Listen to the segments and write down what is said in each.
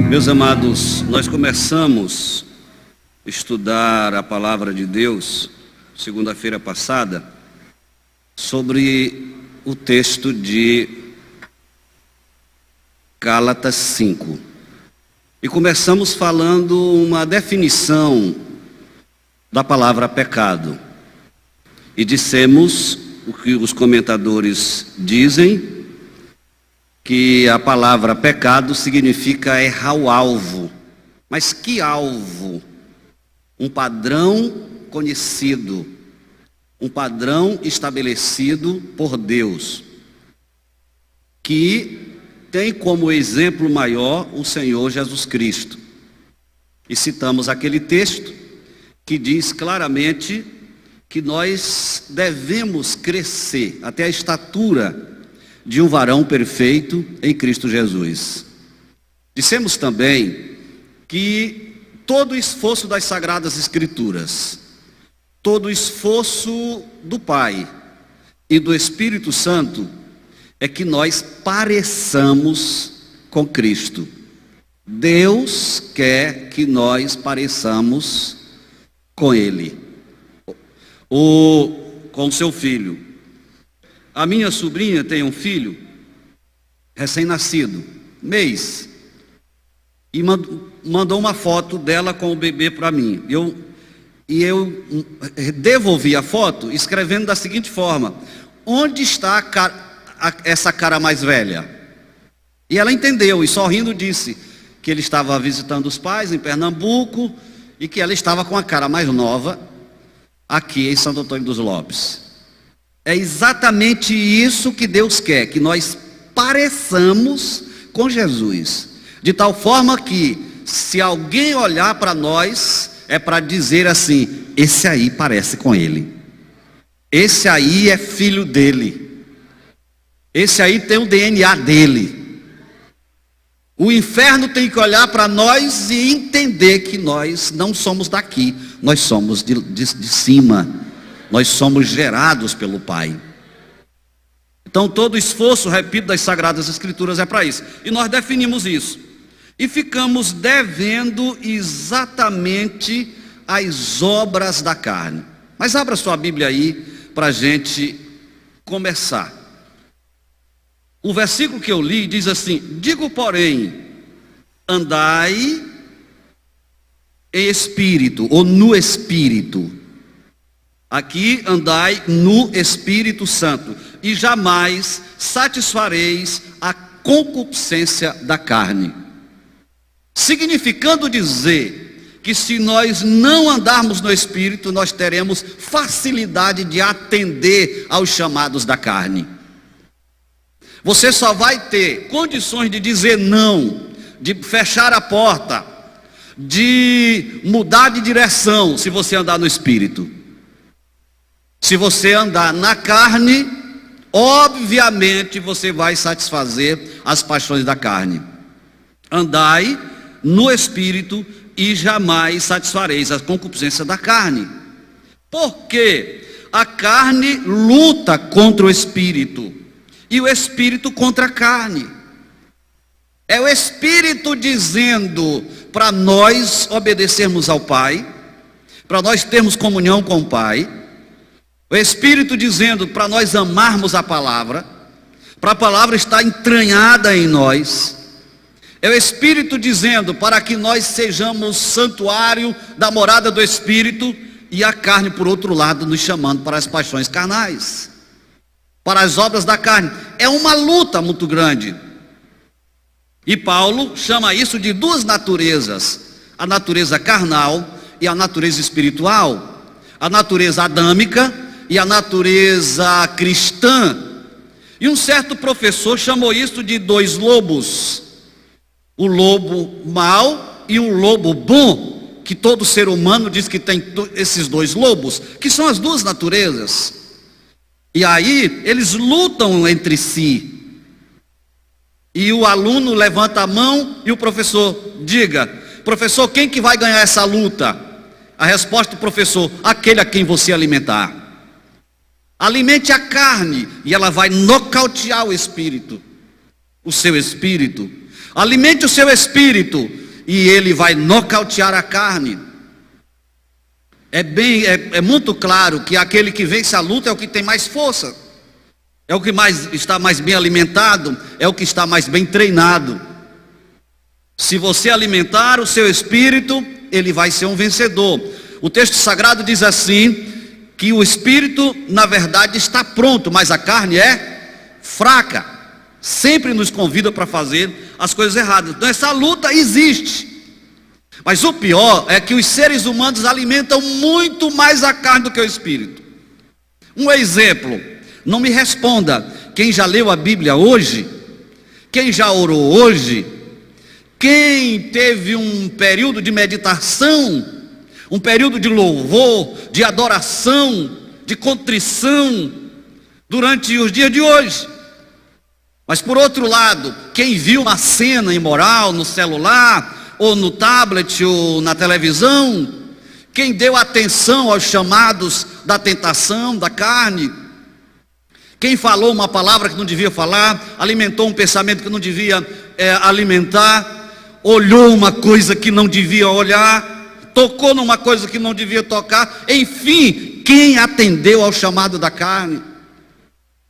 Meus amados, nós começamos a estudar a palavra de Deus, segunda-feira passada, sobre o texto de Gálatas 5. E começamos falando uma definição da palavra pecado. E dissemos o que os comentadores dizem, que a palavra pecado significa errar o alvo. Mas que alvo? Um padrão conhecido, um padrão estabelecido por Deus, que tem como exemplo maior o Senhor Jesus Cristo. E citamos aquele texto que diz claramente que nós devemos crescer até a estatura de um varão perfeito em Cristo Jesus. Dissemos também que todo o esforço das Sagradas Escrituras, todo o esforço do Pai e do Espírito Santo é que nós pareçamos com Cristo. Deus quer que nós pareçamos com Ele, ou com seu filho. A minha sobrinha tem um filho recém-nascido, mês, e mandou uma foto dela com o bebê para mim. E eu devolvi a foto escrevendo da seguinte forma: onde está essa cara mais velha? E ela entendeu e sorrindo disse que ele estava visitando os pais em Pernambuco e que ela estava com a cara mais nova aqui em Santo Antônio dos Lopes. É exatamente isso que Deus quer, que nós pareçamos com Jesus, de tal forma que, se alguém olhar para nós, é para dizer assim: esse aí parece com ele, esse aí é filho dele, esse aí tem o DNA dele. O inferno tem que olhar para nós e entender que nós não somos daqui, nós somos de cima. Nós somos gerados pelo Pai. Então todo esforço, repito, das Sagradas Escrituras é para isso. E nós definimos isso. E ficamos devendo exatamente as obras da carne. Mas abra sua Bíblia aí para a gente começar. O versículo que eu li diz assim: digo, porém, andai em espírito, ou no espírito. Aqui, andai no Espírito Santo, e jamais satisfareis a concupiscência da carne. Significando dizer que se nós não andarmos no Espírito, nós teremos facilidade de atender aos chamados da carne. Você só vai ter condições de dizer não, de fechar a porta, de mudar de direção, se você andar no Espírito. Se você andar na carne, obviamente você vai satisfazer as paixões da carne. Andai no Espírito e jamais satisfareis a concupiscência da carne. Porque a carne luta contra o Espírito e o Espírito contra a carne. É o Espírito dizendo para nós obedecermos ao Pai, para nós termos comunhão com o Pai. O Espírito dizendo para nós amarmos a palavra, para a palavra estar entranhada em nós. É o Espírito dizendo para que nós sejamos santuário da morada do Espírito, e a carne, por outro lado, nos chamando para as paixões carnais, para as obras da carne. É uma luta muito grande. E Paulo chama isso de duas naturezas: a natureza carnal e a natureza espiritual, a natureza adâmica e a natureza cristã. E um certo professor chamou isso de dois lobos: o lobo mau e o lobo bom, que todo ser humano diz que tem esses dois lobos, que são as duas naturezas. E aí eles lutam entre si. E o aluno levanta a mão e o professor: diga, professor, quem que vai ganhar essa luta? A resposta do professor: aquele a quem você alimentar. Alimente a carne e ela vai nocautear o espírito, o seu espírito. Alimente o seu espírito e ele vai nocautear a carne. É muito claro que aquele que vence a luta é o que tem mais força, é o que está mais bem alimentado, é o que está mais bem treinado. Se você alimentar o seu espírito, ele vai ser um vencedor. O texto sagrado diz assim, que o espírito na verdade está pronto, mas a carne é fraca. Sempre nos convida para fazer as coisas erradas. Então essa luta existe. Mas o pior é que os seres humanos alimentam muito mais a carne do que o espírito. Um exemplo, não me responda, quem já leu a Bíblia hoje? Quem já orou hoje? Quem teve um período de meditação, um período de louvor, de adoração, de contrição durante os dias de hoje? Mas por outro lado, quem viu uma cena imoral no celular, ou no tablet, ou na televisão, quem deu atenção aos chamados da tentação, da carne, quem falou uma palavra que não devia falar, alimentou um pensamento que não devia alimentar, olhou uma coisa que não devia olhar, tocou numa coisa que não devia tocar, enfim, quem atendeu ao chamado da carne?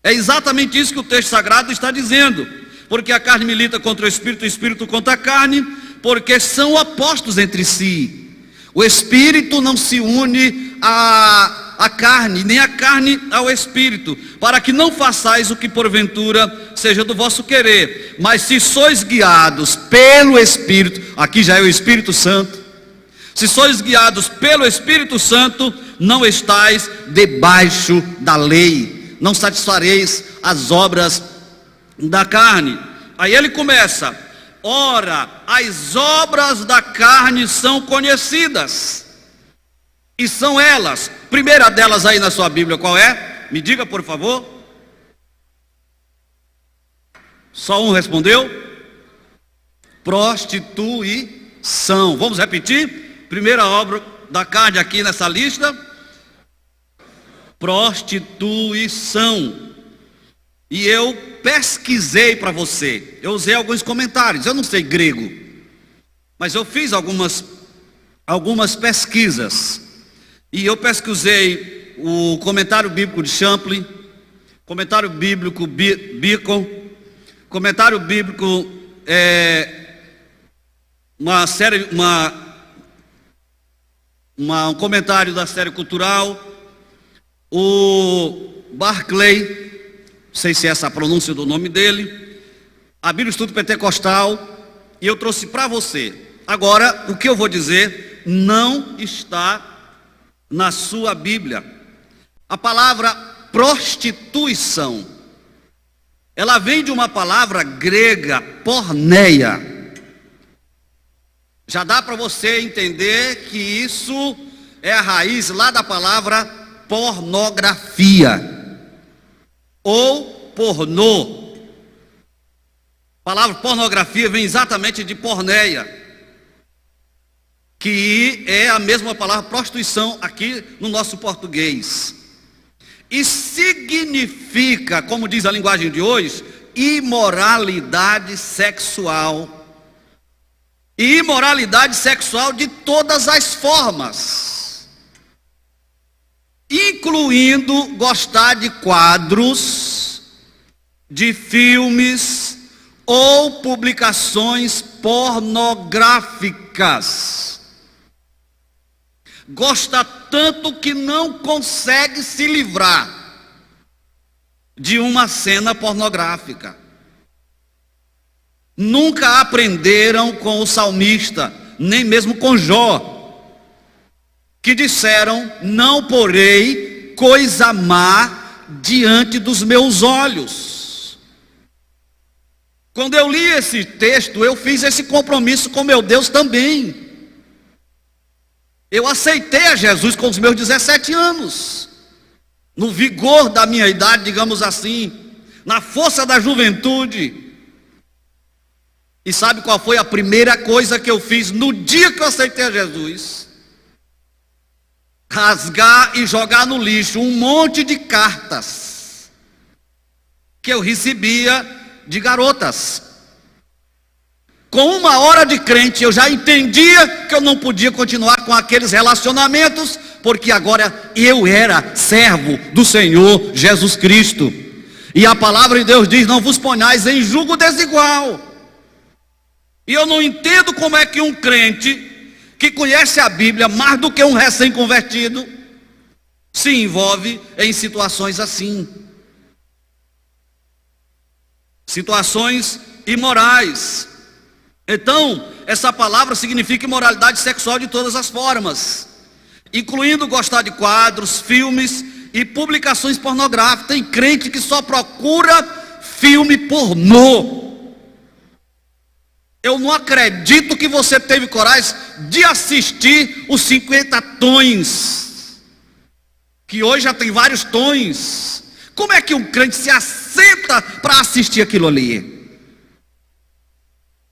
É exatamente isso que o texto sagrado está dizendo, porque a carne milita contra o espírito contra a carne, porque são opostos entre si. O espírito não se une à carne, nem a carne ao espírito, para que não façais o que porventura seja do vosso querer. Mas se sois guiados pelo Espírito, aqui já é o Espírito Santo, se sois guiados pelo Espírito Santo, não estáis debaixo da lei, não satisfareis as obras da carne. Aí ele começa: ora, as obras da carne são conhecidas, e são elas, primeira delas aí na sua Bíblia, qual é? Me diga por favor. Só um respondeu? Prostituição. Vamos repetir? Primeira obra da carne aqui nessa lista: prostituição. E eu pesquisei para você, eu usei alguns comentários, eu não sei grego, mas eu fiz algumas pesquisas, e eu pesquisei o comentário bíblico de Champlin, comentário bíblico Bacon, comentário bíblico, um comentário da série cultural, o Barclay, não sei se é essa a pronúncia do nome dele, a Bíblia Estudo Pentecostal, e eu trouxe para você. Agora, o que eu vou dizer não está na sua Bíblia. A palavra prostituição, ela vem de uma palavra grega, porneia. Já dá para você entender que isso é a raiz lá da palavra pornografia ou pornô. A palavra pornografia vem exatamente de porneia, que é a mesma palavra prostituição aqui no nosso português, e significa, como diz a linguagem de hoje, imoralidade sexual. E imoralidade sexual de todas as formas, incluindo gostar de quadros, de filmes ou publicações pornográficas. Gosta tanto que não consegue se livrar de uma cena pornográfica. Nunca aprenderam com o salmista, nem mesmo com Jó, que disseram: não porei coisa má diante dos meus olhos. Quando eu li esse texto, eu fiz esse compromisso com meu Deus também. Eu aceitei a Jesus com os meus 17 anos, no vigor da minha idade, digamos assim, na força da juventude. E sabe qual foi a primeira coisa que eu fiz no dia que eu aceitei a Jesus? rasgar e jogar no lixo um monte de cartas que eu recebia de garotas. Com 1 hora de crente, eu já entendia que eu não podia continuar com aqueles relacionamentos, porque agora eu era servo do Senhor Jesus Cristo. E a palavra de Deus diz: não vos ponhais em julgo desigual. E eu não entendo como é que um crente que conhece a Bíblia mais do que um recém-convertido se envolve em situações assim. Situações imorais. Então, essa palavra significa imoralidade sexual de todas as formas, incluindo gostar de quadros, filmes e publicações pornográficas. Tem crente que só procura filme pornô. Eu não acredito que você teve coragem de assistir os 50 tons, que hoje já tem vários tons. Como é que um crente se assenta para assistir aquilo ali?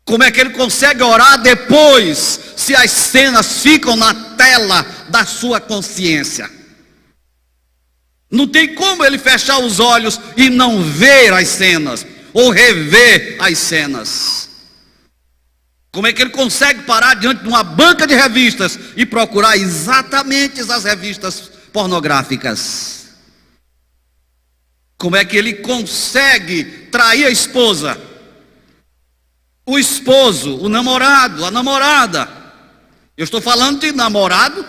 Como é que ele consegue orar depois, se as cenas ficam na tela da sua consciência? Não tem como ele fechar os olhos e não ver as cenas, ou rever as cenas. Como é que ele consegue parar diante de uma banca de revistas e procurar exatamente as revistas pornográficas? Como é que ele consegue trair a esposa, o esposo, o namorado, a namorada? Eu estou falando de namorado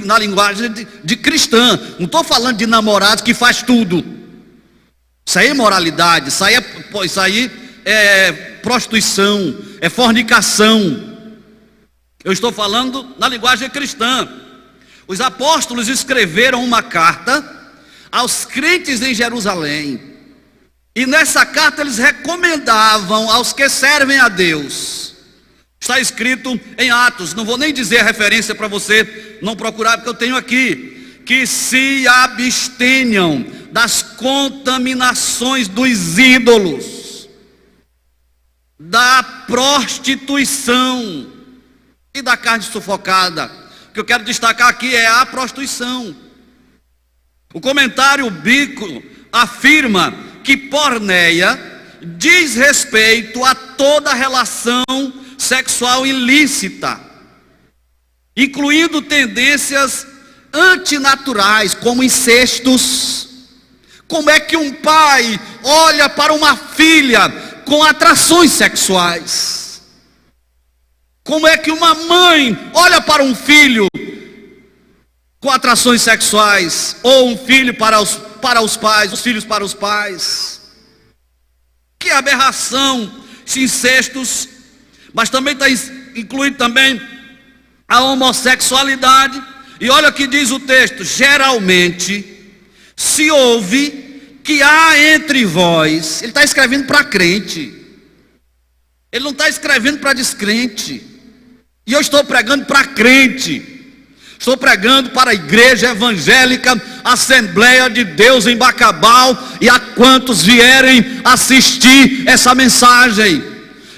na linguagem de cristã. Não estou falando de namorado que faz tudo. Isso aí é imoralidade, isso aí é prostituição, é fornicação. Eu estou falando na linguagem cristã. Os apóstolos escreveram uma carta aos crentes em Jerusalém. E nessa carta eles recomendavam aos que servem a Deus. Está escrito em Atos, não vou nem dizer a referência para você não procurar, porque eu tenho aqui, que se abstenham das contaminações dos ídolos, da prostituição e da carne sufocada. O que eu quero destacar aqui é a prostituição. O comentário bíblico afirma que porneia diz respeito a toda relação sexual ilícita, incluindo tendências antinaturais, como incestos. Como é que um pai olha para uma filha com atrações sexuais? Como é que uma mãe olha para um filho com atrações sexuais? Ou um filho para os pais, os filhos para os pais? Que aberração, incestos. Mas também está incluído também a homossexualidade. E olha o que diz o texto: geralmente se ouve que há entre vós. Ele está escrevendo para crente, ele não está escrevendo para descrente. E eu estou pregando para crente. Estou pregando para a igreja evangélica Assembleia de Deus em Bacabal e a quantos vierem assistir essa mensagem.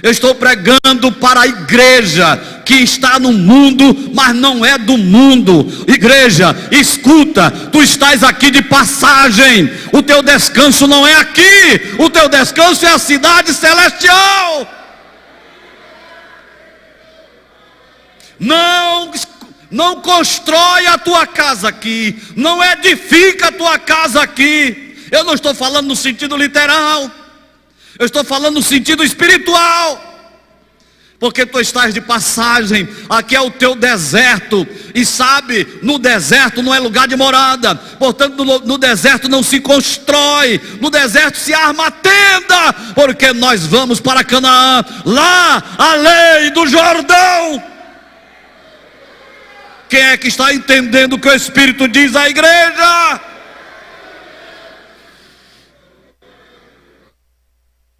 Eu estou pregando para a igreja que está no mundo, mas não é do mundo. Igreja, escuta, tu estás aqui de passagem. O teu descanso não é aqui, o teu descanso é a cidade celestial. Não constrói a tua casa aqui, não edifica a tua casa aqui. Eu não estou falando no sentido literal, eu estou falando no sentido espiritual. Porque tu estás de passagem, aqui é o teu deserto. E sabe, no deserto não é lugar de morada. Portanto, no deserto não se constrói, no deserto se arma a tenda. Porque nós vamos para Canaã, lá além do Jordão. Quem é que está entendendo o que o Espírito diz à igreja?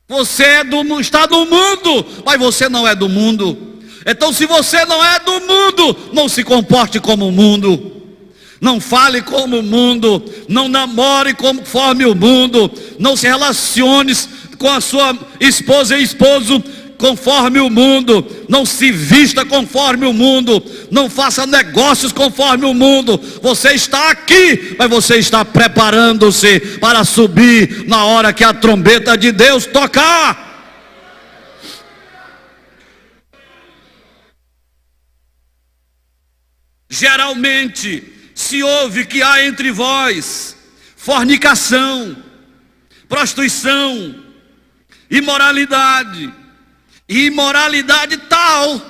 Você está no mundo, mas você não é do mundo. Então, se você não é do mundo, não se comporte como o mundo, não fale como o mundo, não namore conforme o mundo, não se relacione com a sua esposa e esposo conforme o mundo, não se vista conforme o mundo, não faça negócios conforme o mundo. Você está aqui, mas você está preparando-se para subir na hora que a trombeta de Deus tocar. Geralmente se ouve que há entre vós fornicação, prostituição, imoralidade, e imoralidade tal,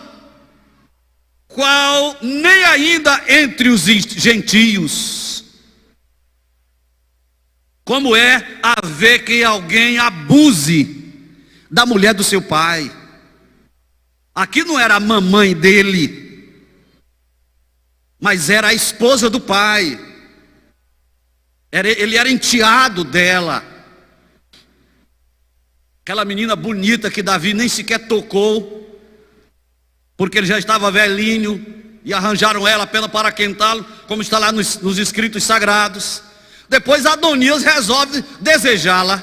qual nem ainda entre os gentios, como é haver que alguém abuse da mulher do seu pai. Aqui não era a mamãe dele, mas era a esposa do pai, ele era enteado dela. Aquela menina bonita que Davi nem sequer tocou, porque ele já estava velhinho, e arranjaram ela apenas para aquentá-lo, como está lá nos escritos sagrados. Depois Adonias resolve desejá-la,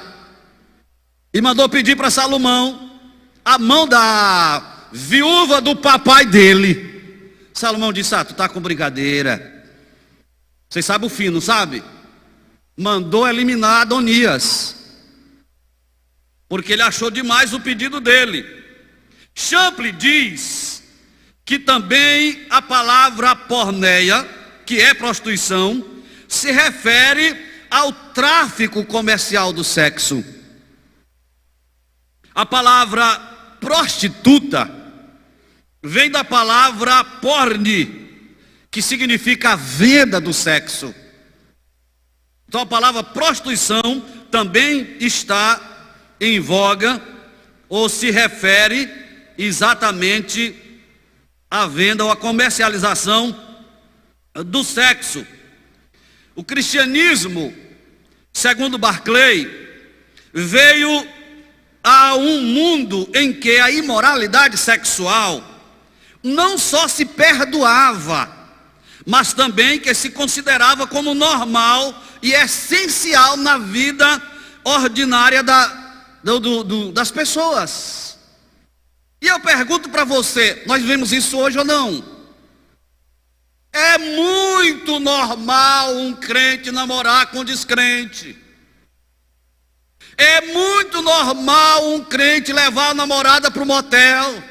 e mandou pedir para Salomão a mão da viúva do papai dele. Salomão disse: tu está com brincadeira. Vocês sabem o fim, não sabe? Mandou eliminar Adonias, porque ele achou demais o pedido dele. Champlin diz que também a palavra porneia, que é prostituição, se refere ao tráfico comercial do sexo. A palavra prostituta vem da palavra porne, que significa a venda do sexo. Então a palavra prostituição também está em voga, ou se refere exatamente à venda ou à comercialização do sexo. O cristianismo, segundo Barclay, veio a um mundo em que a imoralidade sexual não só se perdoava, mas também que se considerava como normal e essencial na vida ordinária das pessoas. E eu pergunto para você: nós vemos isso hoje ou não? É muito normal um crente namorar com descrente. É muito normal um crente levar a namorada para o motel.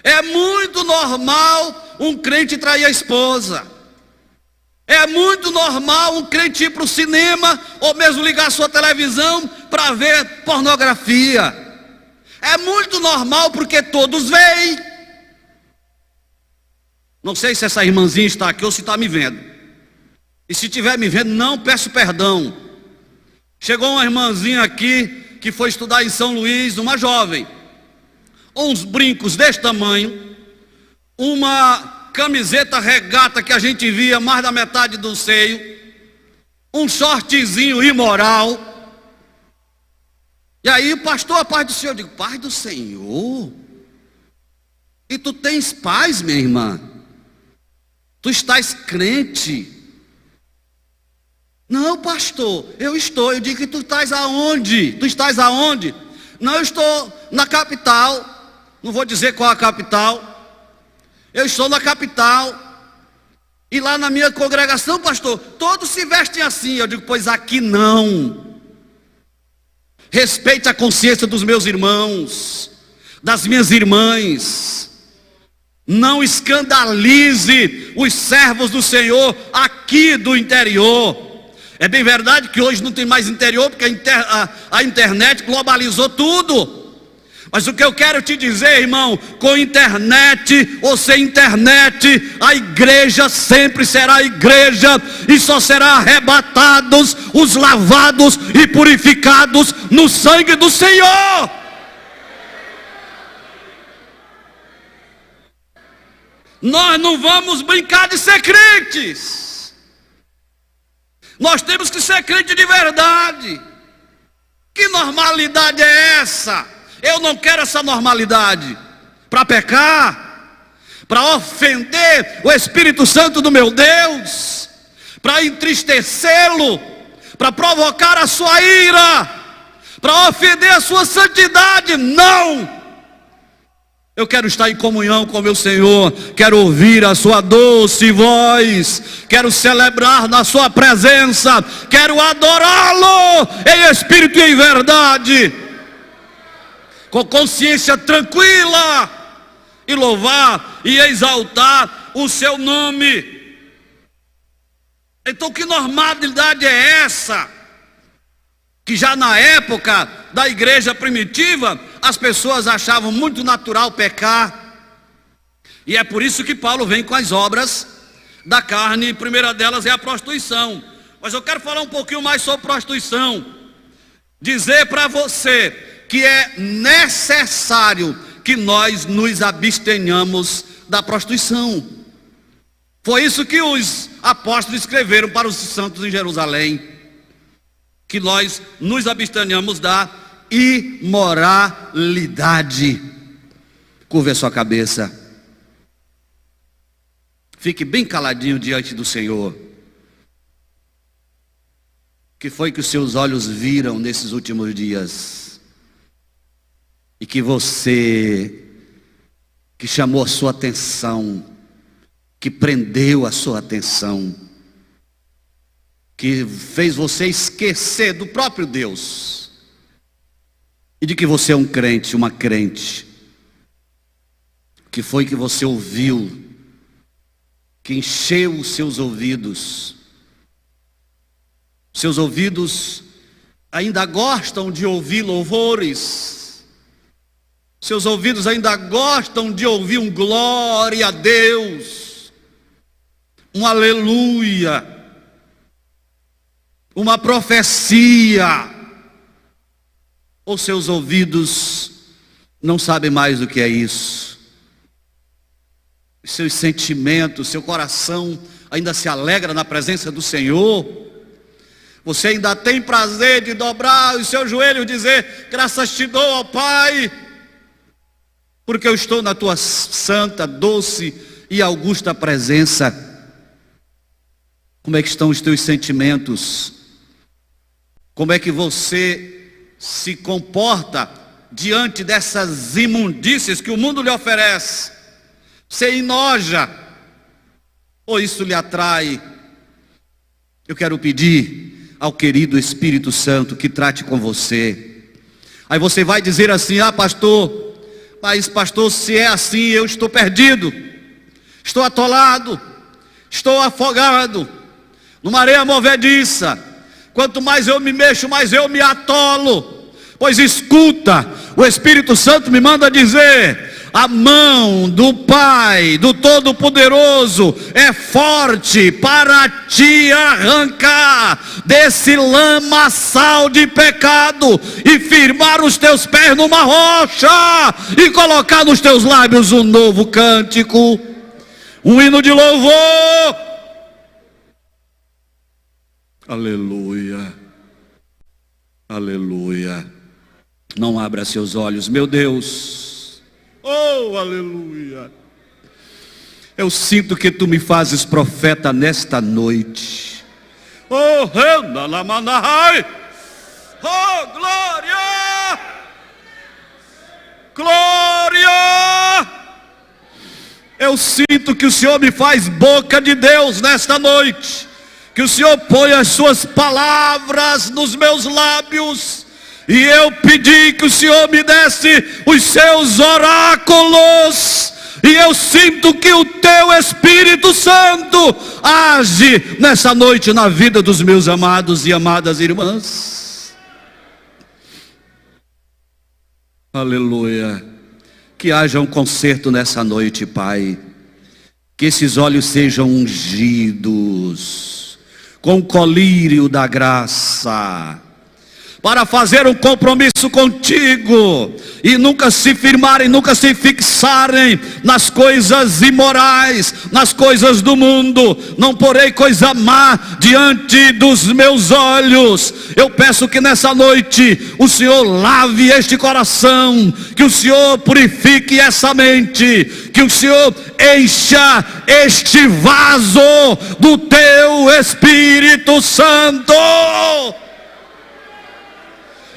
É muito normal um crente trair a esposa. É muito normal um crente ir para o cinema ou mesmo ligar sua televisão para ver pornografia. É muito normal porque todos veem. Não sei se essa irmãzinha está aqui ou se está me vendo. E se estiver me vendo, não peço perdão. Chegou uma irmãzinha aqui que foi estudar em São Luís, uma jovem. Uns brincos desse tamanho, uma camiseta regata que a gente via mais da metade do seio, um shortzinho imoral. E aí, pastor, a paz do Senhor. Eu digo: paz do Senhor? E tu tens paz, minha irmã? Tu estás crente? Não, pastor, eu estou. Eu digo: que tu estás aonde? Tu estás aonde? Não, eu estou na capital. Não vou dizer qual a capital. Eu estou na capital. E lá na minha congregação, pastor, todos se vestem assim. Eu digo: pois aqui não. Respeite a consciência dos meus irmãos, das minhas irmãs. Não escandalize os servos do Senhor aqui do interior. É bem verdade que hoje não tem mais interior, porque a internet globalizou tudo. Mas o que eu quero te dizer, irmão, com internet ou sem internet, a igreja sempre será igreja, e só será arrebatados os lavados e purificados no sangue do Senhor. Nós não vamos brincar de ser crentes. Nós temos que ser crente de verdade. Que normalidade é essa? Eu não quero essa normalidade para pecar, para ofender o Espírito Santo do meu Deus, para entristecê-lo, para provocar a sua ira, para ofender a sua santidade. Não! Eu quero estar em comunhão com meu Senhor, quero ouvir a sua doce voz, quero celebrar na sua presença, quero adorá-lo em espírito e em verdade, com consciência tranquila, e louvar e exaltar o seu nome. Então que normalidade é essa? Que já na época da igreja primitiva, as pessoas achavam muito natural pecar. E é por isso que Paulo vem com as obras da carne, e a primeira delas é a prostituição. Mas eu quero falar um pouquinho mais sobre prostituição. Dizer para você que é necessário que nós nos abstenhamos da prostituição. Foi isso que os apóstolos escreveram para os santos em Jerusalém. Que nós nos abstenhamos da imoralidade. Curve a sua cabeça. Fique bem caladinho diante do Senhor. Que foi que os seus olhos viram nesses últimos dias? E que você, que chamou a sua atenção, que prendeu a sua atenção, que fez você esquecer do próprio Deus, e de que você é um crente, uma crente. Que foi que você ouviu, que encheu os seus ouvidos. Seus ouvidos ainda gostam de ouvir louvores. Seus ouvidos ainda gostam de ouvir um glória a Deus, um aleluia, uma profecia. Ou seus ouvidos não sabem mais o que é isso? Seus sentimentos, seu coração ainda se alegra na presença do Senhor? Você ainda tem prazer de dobrar os seus joelhos e dizer: graças te dou, ó Pai, porque eu estou na tua santa, doce e augusta presença. Como é que estão os teus sentimentos? Como é que você se comporta diante dessas imundícias que o mundo lhe oferece? Você enoja ou isso lhe atrai? Eu quero pedir ao querido Espírito Santo que trate com você. Aí você vai dizer assim: ah, pastor, mas pastor, se é assim eu estou perdido, estou atolado, estou afogado numa areia movediça. Quanto mais eu me mexo, mais eu me atolo. Pois escuta, o Espírito Santo me manda dizer: a mão do Pai, do Todo-Poderoso, é forte para te arrancar desse lamaçal de pecado e firmar os teus pés numa rocha e colocar nos teus lábios um novo cântico, um hino de louvor. Aleluia, aleluia. Não abra seus olhos, meu Deus. Oh, aleluia. Eu sinto que tu me fazes profeta nesta noite. Oh, Renalamanahai. Oh, glória! Glória! Eu sinto que o Senhor me faz boca de Deus nesta noite. Que o Senhor põe as suas palavras nos meus lábios. E eu pedi que o Senhor me desse os seus oráculos. E eu sinto que o teu Espírito Santo age nessa noite na vida dos meus amados e amadas irmãs. Aleluia. Que haja um concerto nessa noite, Pai. Que esses olhos sejam ungidos com o colírio da graça, para fazer um compromisso contigo e nunca se firmarem, nunca se fixarem nas coisas imorais, nas coisas do mundo. Não porei coisa má diante dos meus olhos. Eu peço que nessa noite o Senhor lave este coração, que o Senhor purifique essa mente, que o Senhor encha este vaso do teu Espírito Santo.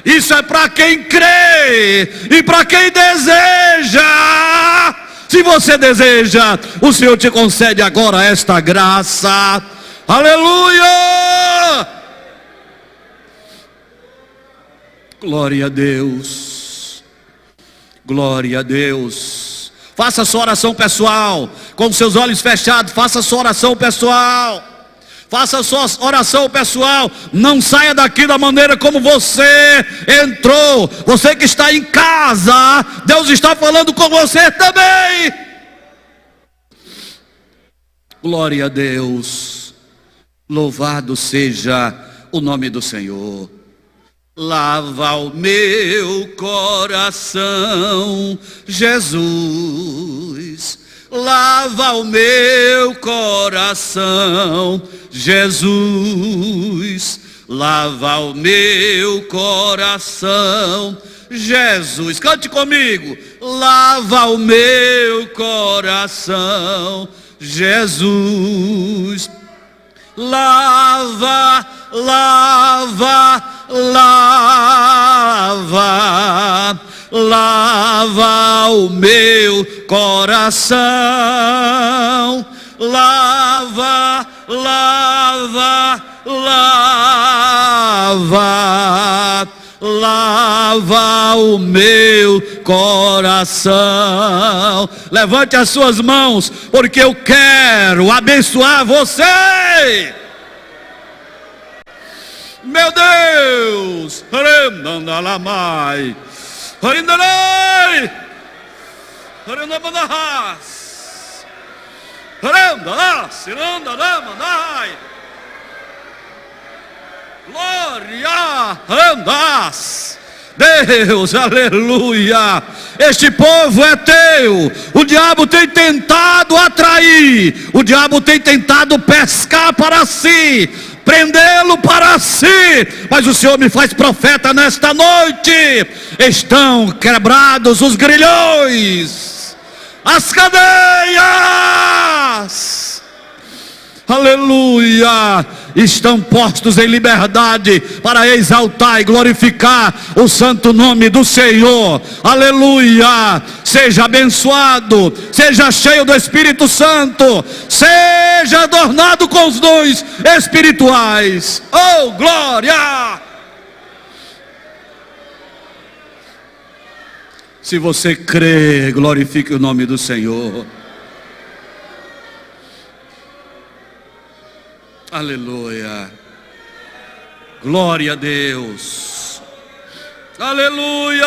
Isso é para quem crê e para quem deseja. Se você deseja, o Senhor te concede agora esta graça. Aleluia! Glória a Deus. Glória a Deus. Faça sua oração pessoal, com seus olhos fechados. Faça sua oração pessoal. Faça sua oração pessoal. Não saia daqui da maneira como você entrou. Você que está em casa, Deus está falando com você também. Glória a Deus. Louvado seja o nome do Senhor. Lava o meu coração, Jesus. Lava o meu coração, Jesus. Lava o meu coração, Jesus. Cante comigo. Lava o meu coração, Jesus. Lava, lava, lava, lava o meu coração. Lava, lava, lava, lava o meu coração. Levante as suas mãos, porque eu quero abençoar você. Meu Deus, glória, andas. Deus, aleluia. Este povo é teu. O diabo tem tentado atrair, o diabo tem tentado pescar para si, prendê-lo para si, mas o Senhor me faz profeta nesta noite. Estão quebrados os grilhões, as cadeias, aleluia, estão postos em liberdade para exaltar e glorificar o santo nome do Senhor. Aleluia. Seja abençoado, seja cheio do Espírito Santo, seja adornado com os dons espirituais. Oh, glória! Se você crê, glorifique o nome do Senhor. Aleluia. Glória a Deus. Aleluia.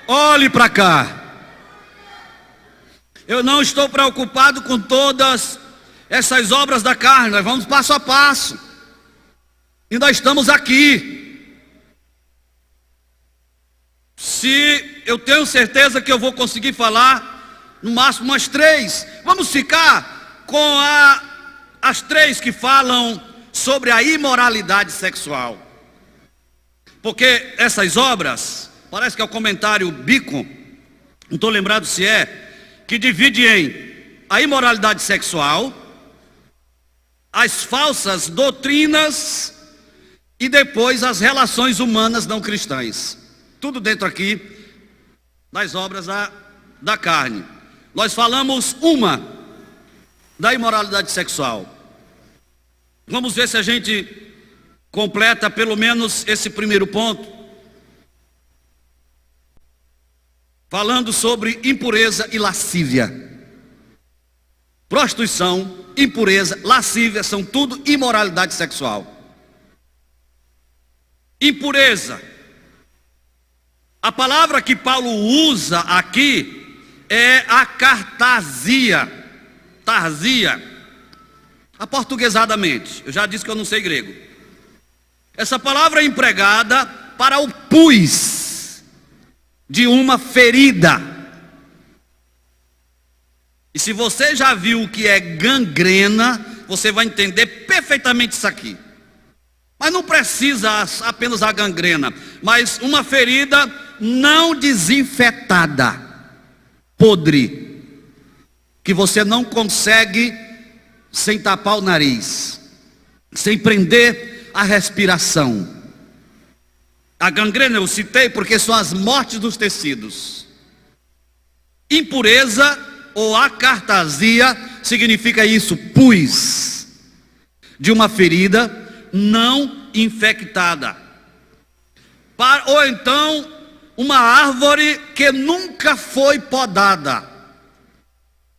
Olhe para cá. Eu não estou preocupado com todas essas obras da carne. Nós vamos passo a passo. E nós estamos aqui. Se eu tenho certeza que eu vou conseguir falar no máximo umas 3. Vamos ficar com as 3 que falam sobre a imoralidade sexual. Porque essas obras, parece que é o comentário Bico, não estou lembrado se é, que divide em a imoralidade sexual, as falsas doutrinas e depois as relações humanas não cristãs. Tudo dentro aqui das obras da carne. Nós falamos uma da imoralidade sexual. Vamos ver se a gente completa pelo menos esse primeiro ponto. Falando sobre impureza e lascívia. Prostituição, impureza, lascívia são tudo imoralidade sexual. Impureza. A palavra que Paulo usa aqui é a cartasia, tarzia, aportuguesadamente. Eu já disse que eu não sei grego. Essa palavra é empregada para o pus de uma ferida. E se você já viu o que é gangrena, você vai entender perfeitamente isso aqui. Mas não precisa apenas a gangrena, mas uma ferida não desinfetada, podre, que você não consegue sem tapar o nariz, sem prender a respiração. A gangrena eu citei porque são as mortes dos tecidos. Impureza ou acartasia significa isso, pus de uma ferida não infectada. Ou então uma árvore que nunca foi podada.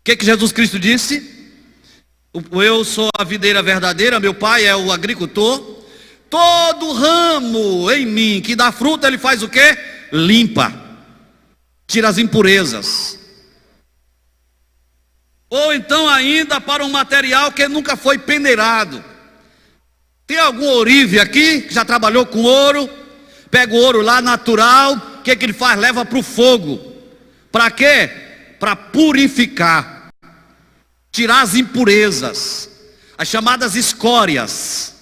O que Jesus Cristo disse? Eu sou a videira verdadeira, meu pai é o agricultor. Todo ramo em mim que dá fruta, ele faz o quê? Limpa, tira as impurezas. Ou então ainda para um material que nunca foi peneirado. Tem algum ourive aqui que já trabalhou com ouro? Pega o ouro lá natural, o que ele faz? Leva para o fogo. Para quê? Para purificar, tirar as impurezas, as chamadas escórias,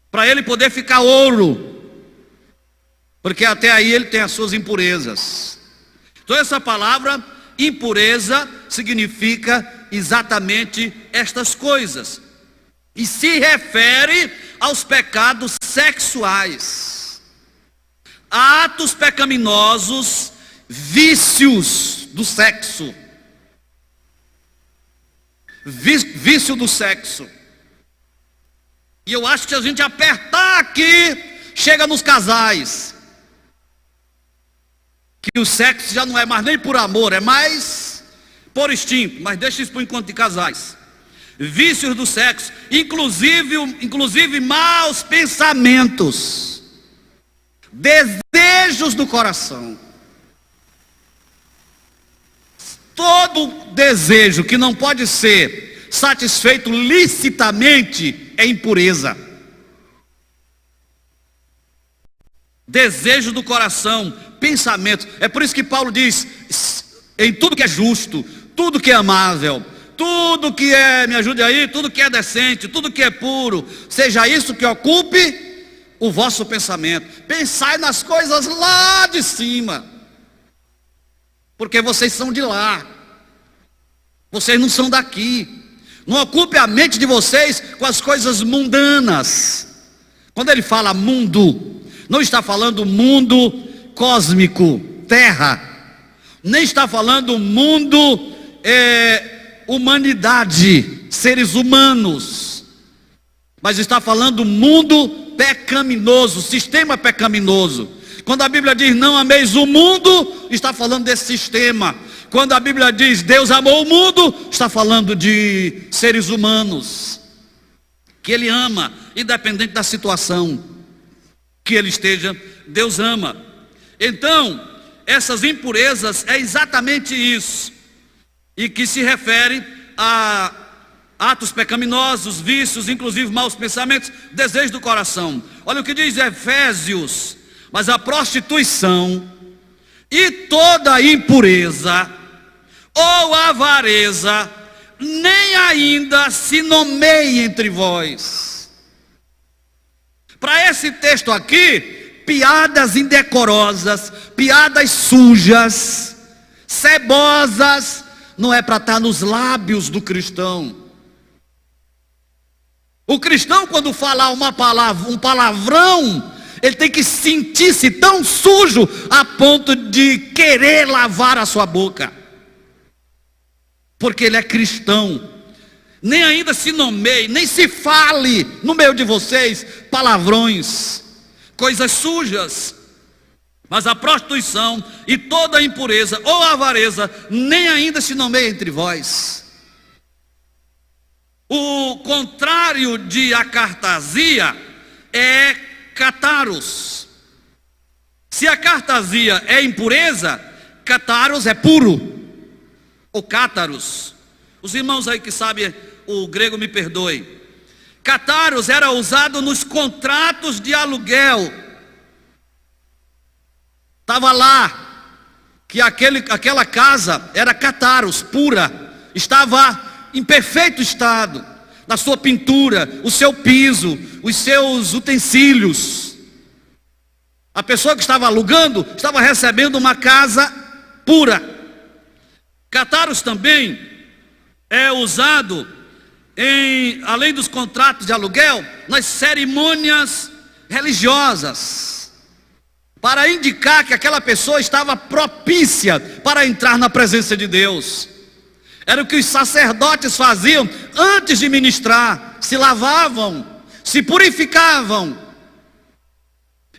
para ele poder ficar ouro, porque até aí ele tem as suas impurezas. Então essa palavra impureza significa exatamente estas coisas, e se refere aos pecados sexuais, atos pecaminosos, vícios do sexo, vício do sexo. E eu acho que se a gente apertar aqui, chega nos casais, que o sexo já não é mais nem por amor, é mais por instinto. Mas deixa isso por enquanto de casais. Vícios do sexo, inclusive maus pensamentos, desejos do coração. Todo desejo que não pode ser satisfeito licitamente é impureza. Desejo do coração, pensamento. É por isso que Paulo diz: em tudo que é justo, tudo que é amável, tudo que é, me ajude aí, tudo que é decente, tudo que é puro, seja isso que ocupe o vosso pensamento. Pensai nas coisas lá de cima, porque vocês são de lá, vocês não são daqui. Não ocupe a mente de vocês com as coisas mundanas. Quando ele fala mundo, não está falando mundo cósmico, terra, nem está falando mundo humanidade, seres humanos, mas está falando mundo pecaminoso, sistema pecaminoso. Quando a Bíblia diz não ameis o mundo, está falando desse sistema. Quando a Bíblia diz Deus amou o mundo, está falando de seres humanos que Ele ama, independente da situação que ele esteja, Deus ama. Então, essas impurezas é exatamente isso, e que se refere a atos pecaminosos, vícios, inclusive maus pensamentos, desejos do coração. Olha o que diz Efésios: mas a prostituição e toda impureza ou avareza nem ainda se nomeie entre vós. Para esse texto aqui, piadas indecorosas, piadas sujas, cebosas, não é para estar nos lábios do cristão. O cristão, quando falar um palavrão, ele tem que sentir-se tão sujo a ponto de querer lavar a sua boca, porque ele é cristão. Nem ainda se nomeie, nem se fale no meio de vocês palavrões, coisas sujas. Mas a prostituição e toda a impureza ou avareza nem ainda se nomeia entre vós. O contrário de acartasia é cataros. Se a acartasia é impureza, cataros é puro, ou cátaros. Os irmãos aí que sabem o grego me perdoem. Cataros era usado nos contratos de aluguel. Estava lá que aquela casa era cataros, pura, estava em perfeito estado, na sua pintura, o seu piso, os seus utensílios. A pessoa que estava alugando estava recebendo uma casa pura. Cataros também é usado além dos contratos de aluguel, nas cerimônias religiosas, para indicar que aquela pessoa estava propícia para entrar na presença de Deus. Era o que os sacerdotes faziam antes de ministrar: se lavavam, se purificavam.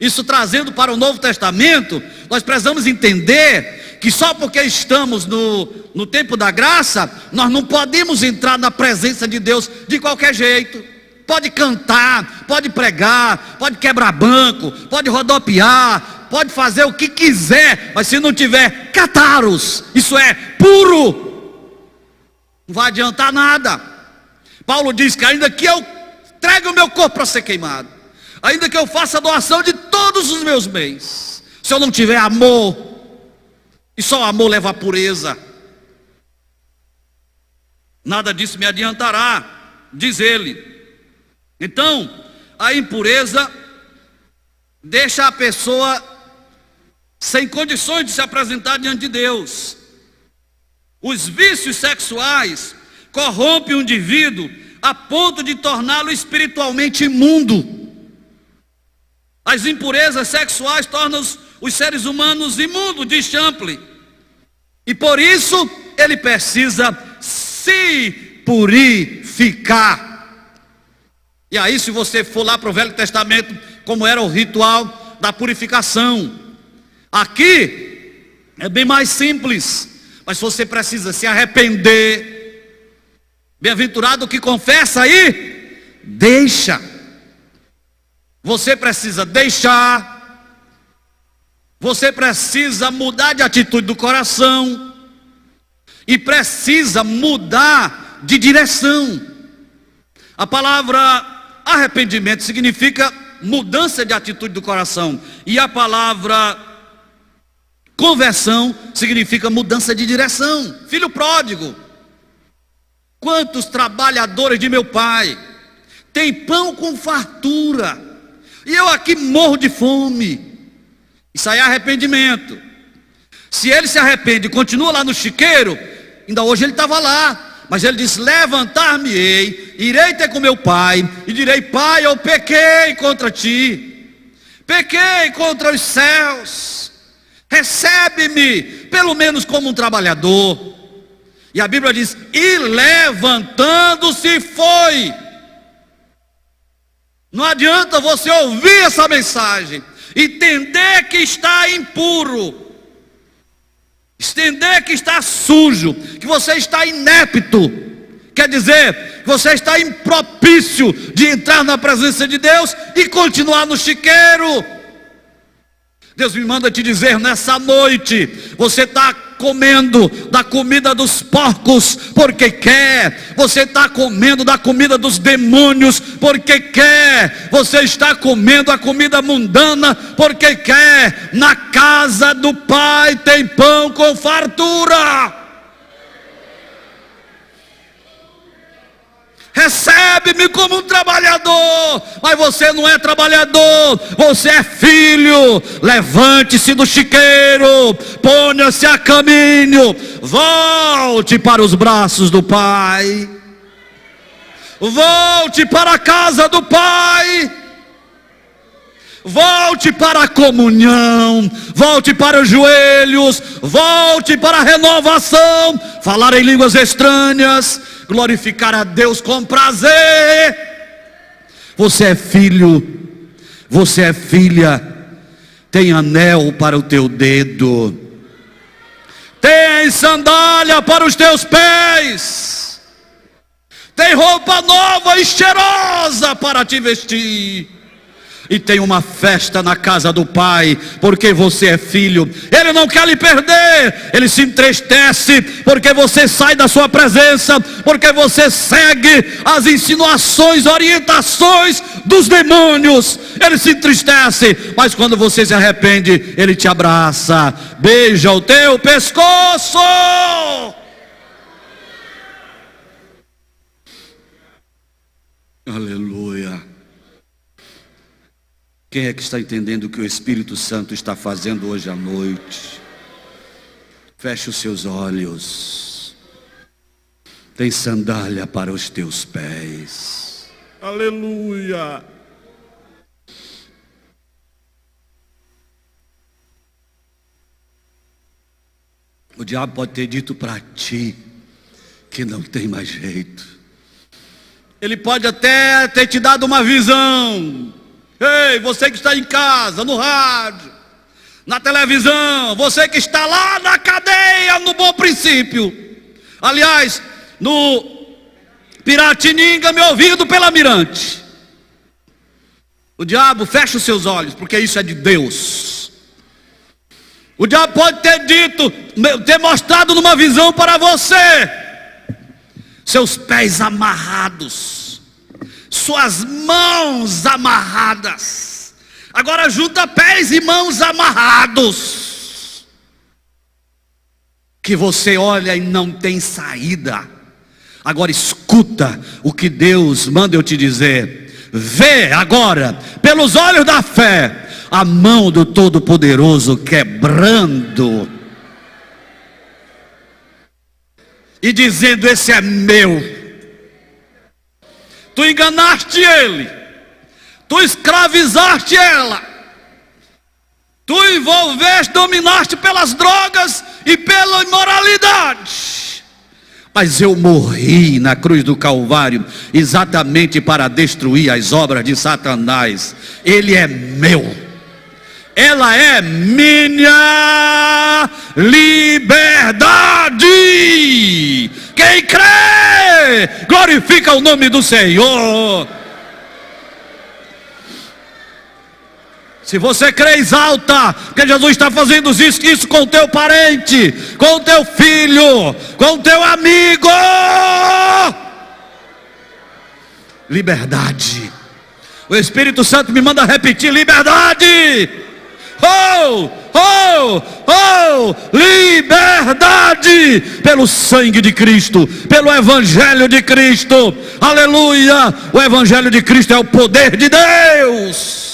Isso trazendo para o Novo Testamento, nós precisamos entender que só porque estamos no tempo da graça, nós não podemos entrar na presença de Deus de qualquer jeito. Pode cantar, pode pregar, pode quebrar banco, pode rodopiar, pode fazer o que quiser, mas se não tiver cataros, isso é puro, não vai adiantar nada. Paulo diz que ainda que eu entregue o meu corpo para ser queimado, ainda que eu faça a doação de todos os meus bens, se eu não tiver amor, e só o amor leva à pureza, nada disso me adiantará, diz ele. Então, a impureza deixa a pessoa sem condições de se apresentar diante de Deus. Os vícios sexuais corrompem o indivíduo a ponto de torná-lo espiritualmente imundo. As impurezas sexuais tornam os seres humanos imundos, diz Champlin. E por isso ele precisa se purificar. E aí, se você for lá para o Velho Testamento, como era o ritual da purificação, aqui é bem mais simples, mas você precisa se arrepender. Bem-aventurado o que confessa e deixa. Você precisa deixar, você precisa mudar de atitude do coração, e precisa mudar de direção. A palavra arrependimento significa mudança de atitude do coração, e a palavra conversão significa mudança de direção. Filho pródigo, quantos trabalhadores de meu pai têm pão com fartura, e eu aqui morro de fome? Isso aí é arrependimento. Se ele se arrepende e continua lá no chiqueiro, ainda hoje ele estava lá, mas ele diz: levantar-me-ei, irei ter com meu pai, e direi: pai, eu pequei contra ti, pequei contra os céus, recebe-me pelo menos como um trabalhador. E a Bíblia diz: e levantando-se foi. Não adianta você ouvir essa mensagem, entender que está impuro, entender que está sujo, que você está inepto, quer dizer, que você está impropício de entrar na presença de Deus e continuar no chiqueiro. Deus me manda te dizer nessa noite: você está comendo da comida dos porcos porque quer, você está comendo da comida dos demônios porque quer, você está comendo a comida mundana porque quer. Na casa do Pai tem pão com fartura. Recebe-me como um trabalhador, mas você não é trabalhador, você é filho. Levante-se do chiqueiro, ponha-se a caminho, volte para os braços do Pai, volte para a casa do Pai, volte para a comunhão, volte para os joelhos, volte para a renovação, falar em línguas estranhas, glorificar a Deus com prazer. Você é filho, você é filha, tem anel para o teu dedo, tem sandália para os teus pés, tem roupa nova e cheirosa para te vestir, e tem uma festa na casa do Pai, porque você é filho. Ele não quer lhe perder, ele se entristece porque você sai da sua presença, porque você segue as insinuações, orientações dos demônios. Ele se entristece, mas quando você se arrepende, ele te abraça, beija o teu pescoço. Aleluia. Quem é que está entendendo o que o Espírito Santo está fazendo hoje à noite? Feche os seus olhos. tem sandália para os teus pés. Aleluia. O diabo pode ter dito para ti que não tem mais jeito. Ele pode até ter te dado uma visão. Ei, você que está em casa, no rádio, na televisão, você que está lá na cadeia, no Bom Princípio. Aliás, no Piratininga, me ouvindo pela Mirante. O diabo fecha os seus olhos, porque isso é de Deus. O diabo pode ter dito, ter mostrado numa visão para você, seus pés amarrados, suas mãos amarradas. Agora junta pés e mãos amarrados, que você olha e não tem saída. Agora escuta o que Deus manda eu te dizer. Vê agora, pelos olhos da fé, a mão do Todo-Poderoso quebrando e dizendo: esse é meu. Tu enganaste ele, tu escravizaste ela, tu envolveste, dominaste pelas drogas e pela imoralidade, mas eu morri na cruz do Calvário exatamente para destruir as obras de Satanás. Ele é meu. Ela é minha liberdade. Quem crê, glorifica o nome do Senhor. Se você crê, exalta, porque Jesus está fazendo isso com o teu parente, com o teu filho, com o teu amigo. Liberdade. O Espírito Santo me manda repetir: liberdade. Oh, oh, oh, liberdade, pelo sangue de Cristo, pelo Evangelho de Cristo, aleluia. O Evangelho de Cristo é o poder de Deus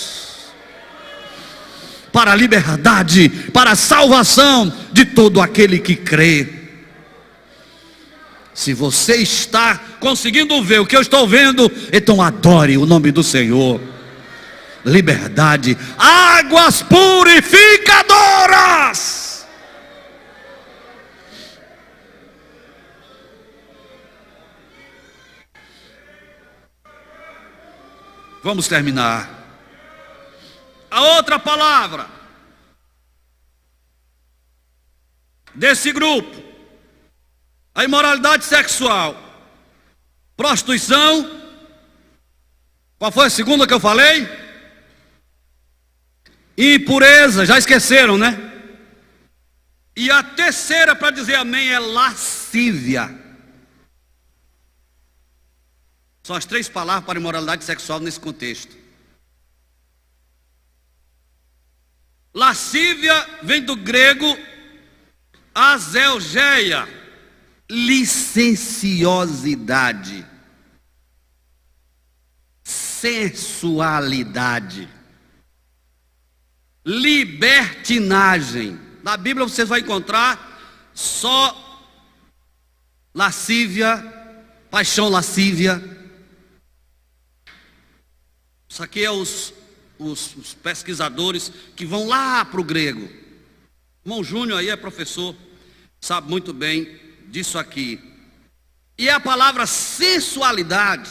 para a liberdade, para a salvação de todo aquele que crê. Se você está conseguindo ver o que eu estou vendo, então adore o nome do Senhor. Liberdade, águas purificadoras. Vamos terminar. A outra palavra desse grupo: a imoralidade sexual, prostituição. Qual foi a segunda que eu falei? Impureza, já esqueceram, né? E a terceira, para dizer amém, é lascívia. São as três palavras para imoralidade sexual nesse contexto. Lascívia vem do grego azelgeia, licenciosidade, sensualidade, libertinagem. Na Bíblia você vai encontrar só lascívia, paixão lascívia. Isso aqui é os pesquisadores que vão lá para o grego. O irmão Júnior aí é professor, sabe muito bem disso aqui. E a palavra sensualidade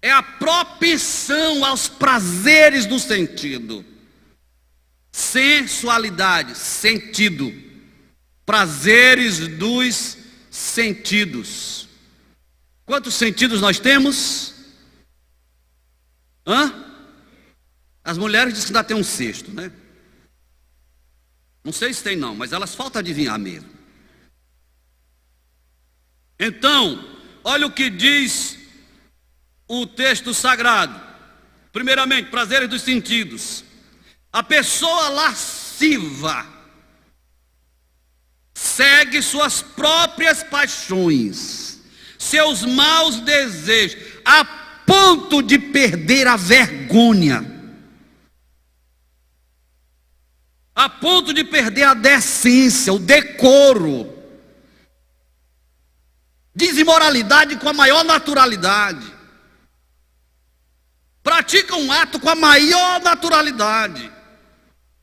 é a propensão aos prazeres do sentido. Sensualidade, sentido, prazeres dos sentidos. Quantos sentidos nós temos? As mulheres dizem que ainda tem um sexto, né? Não sei se tem não, mas elas faltam adivinhar mesmo. Então, olha o que diz o texto sagrado. Primeiramente, prazeres dos sentidos. A pessoa lasciva segue suas próprias paixões, seus maus desejos, a ponto de perder a vergonha, a ponto de perder a decência, o decoro, dizem moralidade com a maior naturalidade, praticam um ato com a maior naturalidade,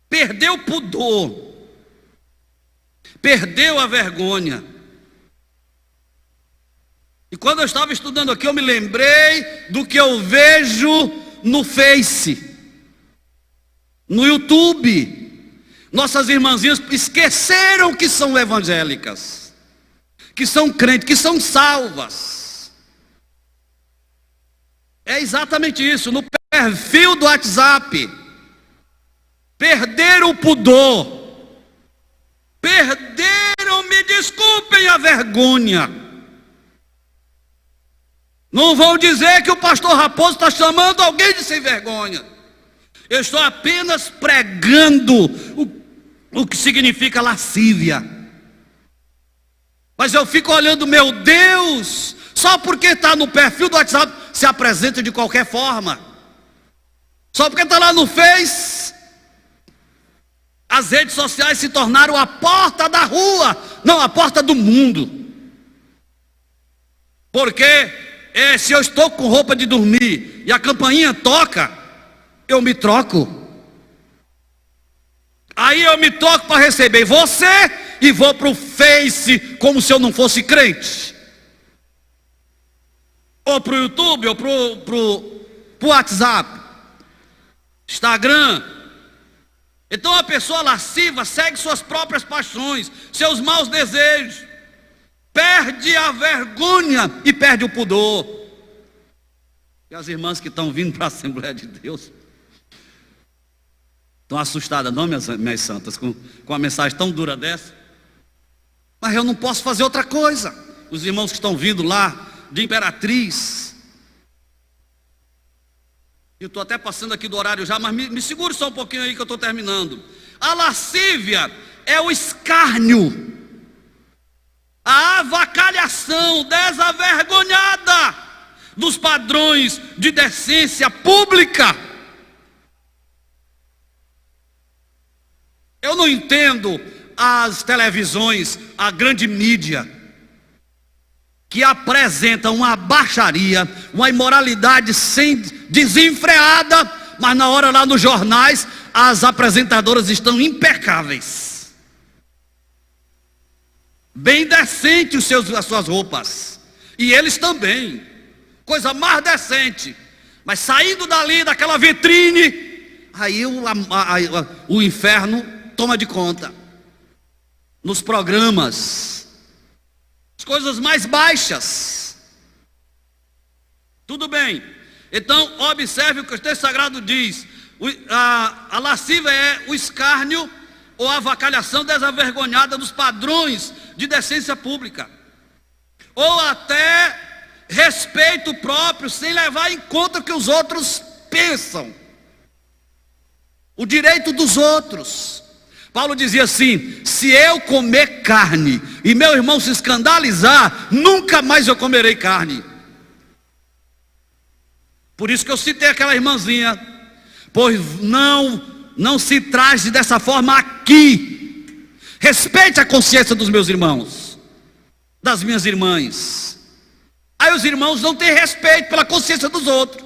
perdeu o pudor, perdeu a vergonha. E quando eu estava estudando aqui, eu me lembrei do que eu vejo no Face, no YouTube. Nossas irmãzinhas esqueceram que são evangélicas, que são crentes, que são salvas. É exatamente isso, no perfil do WhatsApp. Perderam o pudor, perderam, me desculpem, a vergonha. Não vão dizer que o pastor Raposo está chamando alguém de sem vergonha. Eu estou apenas pregando o que significa lascívia. Mas eu fico olhando, meu Deus, só porque está no perfil do WhatsApp se apresenta de qualquer forma. Só porque está lá no Face, as redes sociais se tornaram a porta da rua, não a porta do mundo. Porque se eu estou com roupa de dormir e a campainha toca, eu me troco. Aí eu me troco para receber você e vou para o Face como se eu não fosse crente. Ou para o YouTube, ou para o WhatsApp, Instagram. Então a pessoa lasciva segue suas próprias paixões, seus maus desejos, perde a vergonha e perde o pudor. E as irmãs que estão vindo para a Assembleia de Deus estão assustadas, não, minhas santas, com uma mensagem tão dura dessa. Mas eu não posso fazer outra coisa. Os irmãos que estão vindo lá de Imperatriz, eu estou até passando aqui do horário já, mas me segure só um pouquinho aí que eu estou terminando. A lascívia é o escárnio, a avacalhação desavergonhada dos padrões de decência pública. Eu não entendo as televisões, a grande mídia, que apresentam uma baixaria, uma imoralidade desenfreada, mas na hora lá nos jornais, as apresentadoras estão impecáveis, bem decente as suas roupas, e eles também, coisa mais decente, mas saindo dali, daquela vitrine, aí o inferno toma de conta, nos programas, as coisas mais baixas. Tudo bem, então observe o que o texto sagrado diz, a lascívia é o escárnio ou a avacalhação desavergonhada dos padrões de decência pública, ou até respeito próprio, sem levar em conta o que os outros pensam, o direito dos outros. Paulo dizia assim: se eu comer carne e meu irmão se escandalizar, nunca mais eu comerei carne. Por isso que eu citei aquela irmãzinha, pois não se trate dessa forma aqui. Respeite a consciência dos meus irmãos, das minhas irmãs. Aí os irmãos não têm respeito pela consciência dos outros.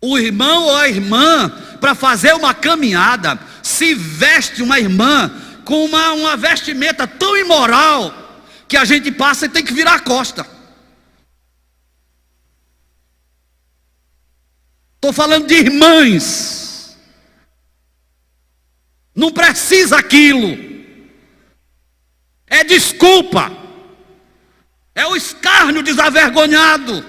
O irmão ou a irmã, para fazer uma caminhada, se veste uma irmã com uma vestimenta tão imoral que a gente passa e tem que virar a costa. Estou falando de irmãs. Não precisa aquilo. É desculpa. É o escárnio desavergonhado.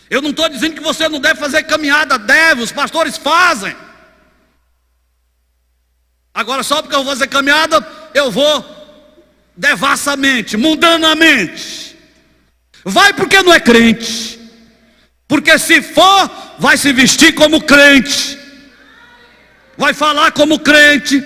Eu não estou dizendo que você não deve fazer caminhada, deve, os pastores fazem. Agora só porque eu vou fazer caminhada, eu vou devassamente, mundanamente. Vai porque não é crente. Porque se for, vai se vestir como crente, vai falar como crente,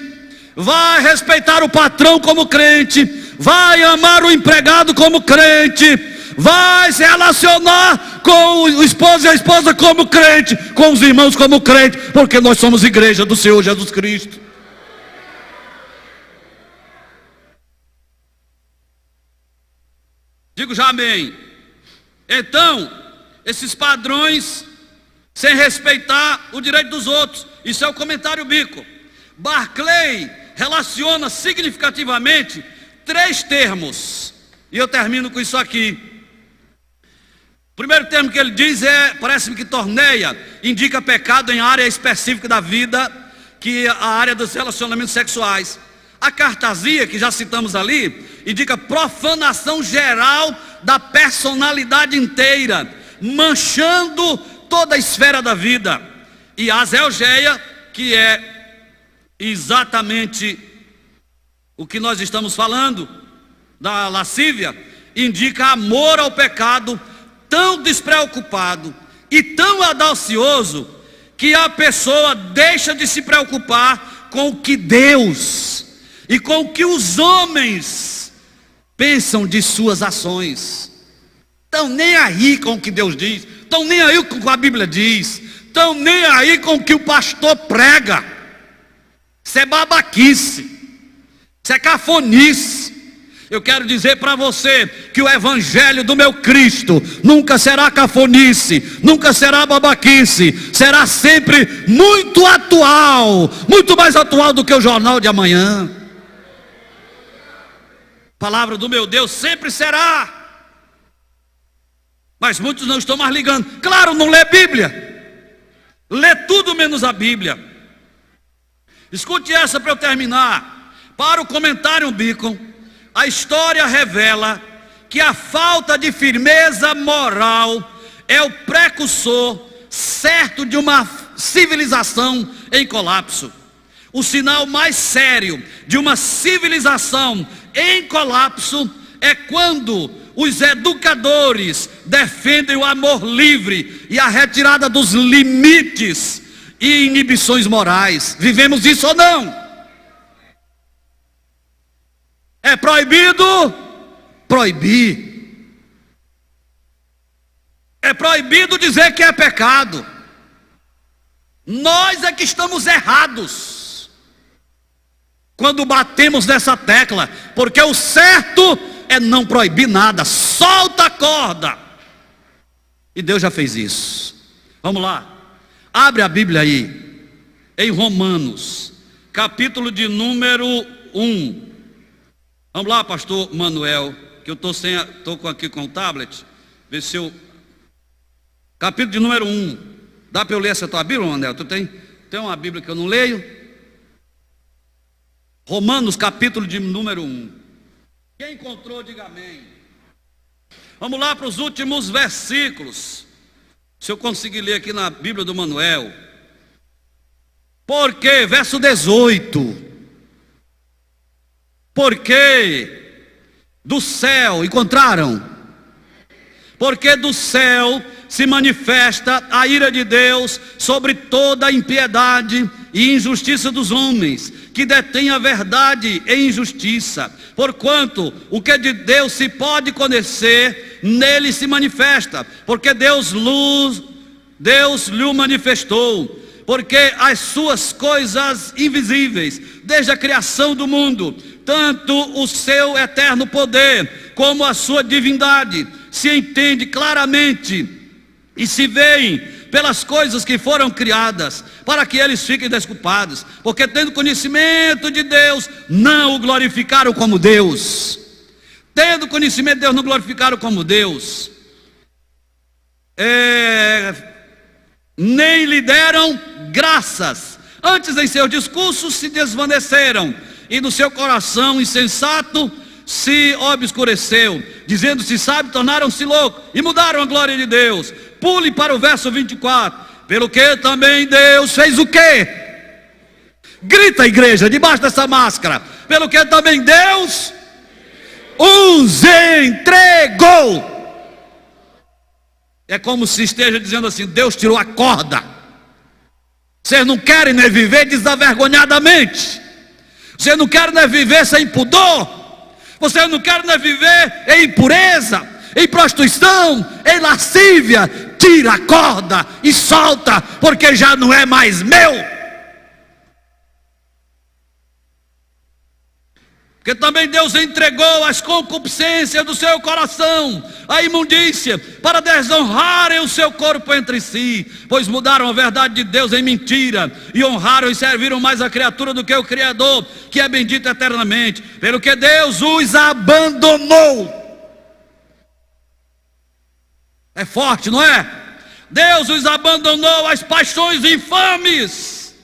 vai respeitar o patrão como crente, vai amar o empregado como crente, vai se relacionar com o esposo e a esposa como crente, com os irmãos como crente, porque nós somos igreja do Senhor Jesus Cristo. Digo já amém. Então, esses padrões, sem respeitar o direito dos outros. Isso é o comentário Bico. Barclay relaciona significativamente 3 termos. E eu termino com isso aqui. O primeiro termo que ele diz parece-me que torneia, indica pecado em área específica da vida, que é a área dos relacionamentos sexuais. A cartasia, que já citamos ali, indica profanação geral da personalidade inteira, manchando toda a esfera da vida. E a azelgeia, que é exatamente o que nós estamos falando, da lascívia, indica amor ao pecado, tão despreocupado e tão audacioso, que a pessoa deixa de se preocupar com o que Deus e com o que os homens pensam de suas ações. Estão nem aí com o que Deus diz, estão nem aí com o que a Bíblia diz, estão nem aí com o que o pastor prega. Isso é babaquice, isso é cafonice. Eu quero dizer para você que o evangelho do meu Cristo nunca será cafonice, nunca será babaquice, será sempre muito atual, muito mais atual do que o jornal de amanhã. A palavra do meu Deus sempre será. Mas muitos não estão mais ligando. Claro, não lê Bíblia, lê tudo menos a Bíblia. Escute essa para eu terminar. Para o comentário Beacon, a história revela que a falta de firmeza moral é o precursor certo de uma civilização em colapso. O sinal mais sério de uma civilização em colapso é quando os educadores defendem o amor livre e a retirada dos limites e inibições morais. Vivemos isso ou não? É proibido proibir. É proibido dizer que é pecado. Nós é que estamos errados quando batemos nessa tecla, porque o certo é não proibir nada. Solta a corda. E Deus já fez isso. Vamos lá. Abre a Bíblia aí, em Romanos, capítulo de número 1. Vamos lá, pastor Manuel, que eu estou aqui com o tablet. Vê se eu... Capítulo de número 1. Dá para eu ler essa tua Bíblia, Manuel? Tu tem uma Bíblia que eu não leio? Romanos, capítulo de número 1. Quem encontrou, diga amém. Vamos lá para os últimos versículos. Se eu conseguir ler aqui na Bíblia do Manuel. Porque, verso 18. Porque do céu, encontraram? Porque do céu se manifesta a ira de Deus sobre toda a impiedade e injustiça dos homens, que detêm a verdade em injustiça. Porquanto o que de Deus se pode conhecer, nele se manifesta, porque Deus lhe manifestou. Porque as suas coisas invisíveis, desde a criação do mundo, tanto o seu eterno poder, como a sua divindade, se entende claramente e se veem pelas coisas que foram criadas, para que eles fiquem desculpados, porque tendo conhecimento de Deus, não o glorificaram como Deus. Tendo conhecimento de Deus, não o glorificaram como Deus. Nem lhe deram graças. Antes em seus discursos se desvaneceram, e no seu coração insensato se obscureceu. Dizendo-se sábio, tornaram-se loucos e mudaram a glória de Deus. Pule para o verso 24. Pelo que também Deus fez o quê? Grita, igreja, debaixo dessa máscara. Pelo que também Deus os entregou. É como se esteja dizendo assim: Deus tirou a corda. Vocês não querem nem viver desavergonhadamente. Vocês não querem nem viver sem pudor. Vocês não querem nem viver em impureza, em prostituição, em lascívia. Tira a corda e solta, porque já não é mais meu. Porque também Deus entregou as concupiscências do seu coração, a imundícia, para desonrarem o seu corpo entre si, pois mudaram a verdade de Deus em mentira, e honraram e serviram mais a criatura do que o Criador, que é bendito eternamente, pelo que Deus os abandonou. É forte, não é? Deus os abandonou às paixões infames,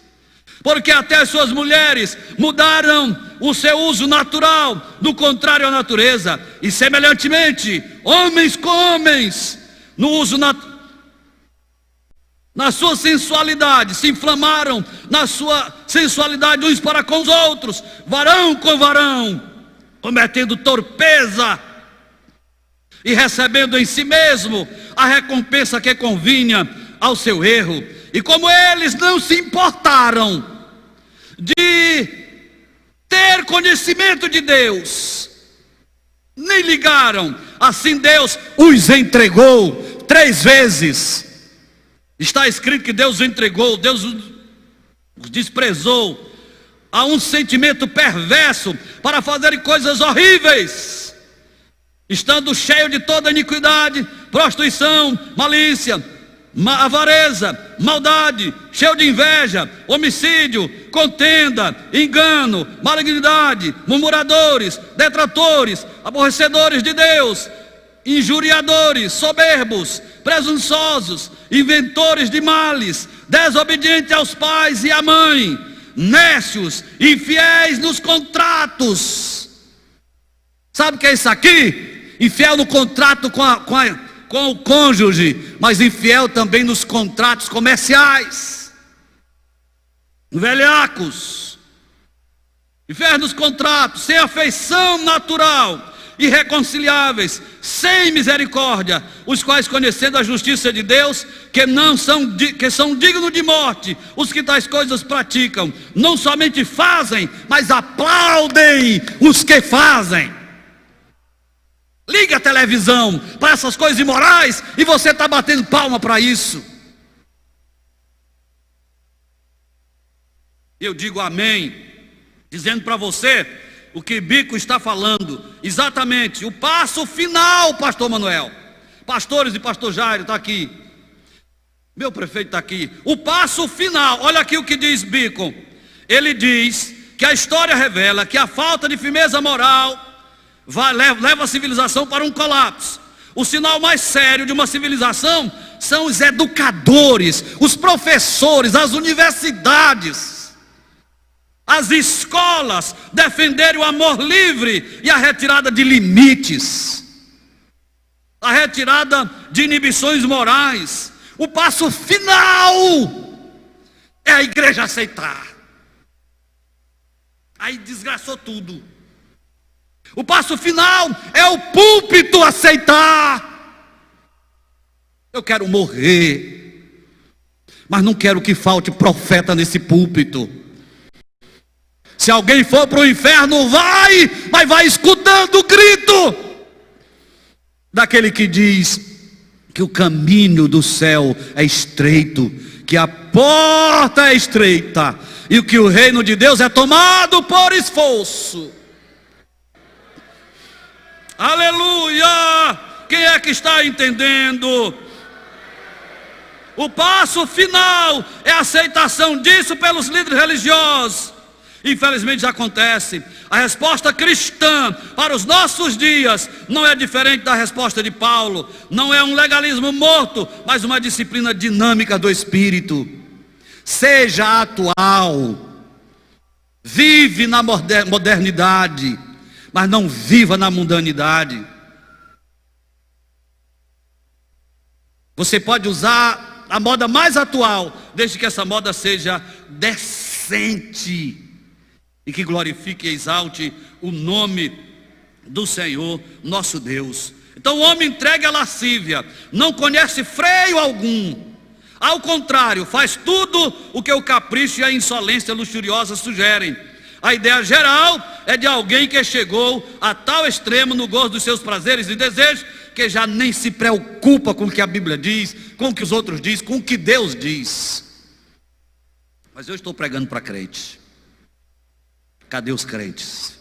porque até as suas mulheres mudaram o seu uso natural, do contrário à natureza, e semelhantemente, homens com homens, no uso na sua sensualidade, se inflamaram na sua sensualidade uns para com os outros, varão com varão, cometendo torpeza, e recebendo em si mesmo a recompensa que convinha ao seu erro. E como eles não se importaram de ter conhecimento de Deus, nem ligaram, assim Deus os entregou 3 vezes. Está escrito que Deus os entregou, Deus os desprezou a um sentimento perverso para fazerem coisas horríveis, estando cheio de toda iniquidade, prostituição, malícia, avareza, maldade, cheio de inveja, homicídio, contenda, engano, malignidade, murmuradores, detratores, aborrecedores de Deus, injuriadores, soberbos, presunçosos, inventores de males, desobedientes aos pais e à mãe, nécios, infiéis nos contratos. Sabe o que é isso aqui? Infiel no contrato com o cônjuge, mas infiel também nos contratos comerciais, velhacos, infiel nos contratos, sem afeição natural, irreconciliáveis, sem misericórdia, os quais, conhecendo a justiça de Deus, que são dignos de morte, os que tais coisas praticam, não somente fazem, mas aplaudem os que fazem. Liga a televisão para essas coisas imorais e você está batendo palma para isso. Eu digo amém, dizendo para você o que Bico está falando, exatamente, o passo final, pastor Manuel, pastores e pastor Jairo está aqui, meu prefeito está aqui, o passo final, olha aqui o que diz Bico. Ele diz que a história revela que a falta de firmeza moral leva a civilização para um colapso. O sinal mais sério de uma civilização são os educadores, os professores, as universidades, as escolas defenderem o amor livre e a retirada de limites, a retirada de inibições morais. O passo final é a igreja aceitar. Aí desgraçou tudo. O passo final é o púlpito aceitar. Eu quero morrer, mas não quero que falte profeta nesse púlpito. Se alguém for para o inferno, mas vai escutando o grito daquele que diz que o caminho do céu é estreito, que a porta é estreita e que o reino de Deus é tomado por esforço. Aleluia! Quem é que está entendendo? O passo final é a aceitação disso pelos líderes religiosos. Infelizmente já acontece. A resposta cristã para os nossos dias não é diferente da resposta de Paulo. Não é um legalismo morto, mas uma disciplina dinâmica do Espírito. Seja atual. Vive na modernidade, mas não viva na mundanidade. Você pode usar a moda mais atual, desde que essa moda seja decente e que glorifique e exalte o nome do Senhor nosso Deus. Então o homem entregue a lascívia, não conhece freio algum. Ao contrário, faz tudo o que o capricho e a insolência luxuriosa sugerem. A ideia geral é de alguém que chegou a tal extremo no gozo dos seus prazeres e desejos, que já nem se preocupa com o que a Bíblia diz, com o que os outros dizem, com o que Deus diz. Mas eu estou pregando para crente. Cadê os crentes?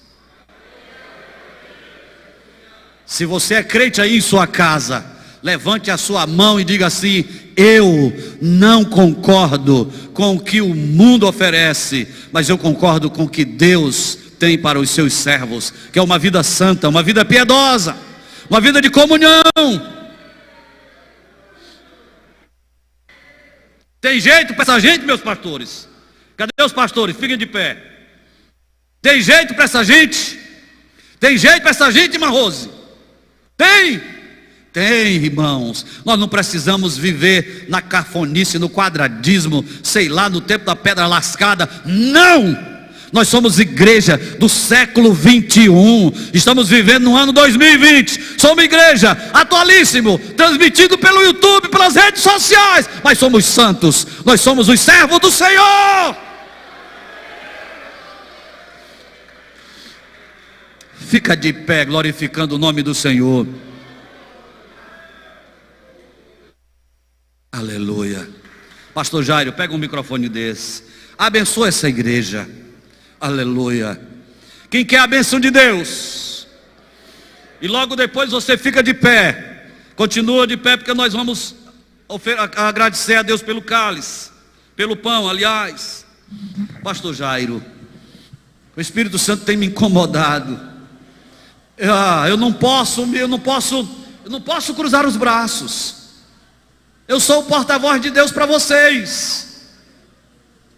Se você é crente aí em sua casa, levante a sua mão e diga assim: eu não concordo com o que o mundo oferece, mas eu concordo com o que Deus tem para os seus servos, que é uma vida santa, uma vida piedosa, uma vida de comunhão. Tem jeito para essa gente, meus pastores? Cadê os pastores? Fiquem de pé. Tem jeito para essa gente? Tem jeito para essa gente, irmã Rose? Tem? Tem, irmãos. Nós não precisamos viver na cafonice, no quadradismo, sei lá, no tempo da pedra lascada. Não! Nós somos igreja do século 21. Estamos vivendo no ano 2020. Somos igreja atualíssimo, transmitido pelo YouTube, pelas redes sociais. Mas somos santos. Nós somos os servos do Senhor. Fica de pé glorificando o nome do Senhor. Aleluia. Pastor Jairo, pega um microfone desse. Abençoa essa igreja. Aleluia. Quem quer a bênção de Deus? E logo depois você fica de pé. Continua de pé, porque nós vamos agradecer a Deus pelo cálice, pelo pão, aliás. Pastor Jairo, o Espírito Santo tem me incomodado. Eu não posso cruzar os braços. Eu sou o porta-voz de Deus para vocês.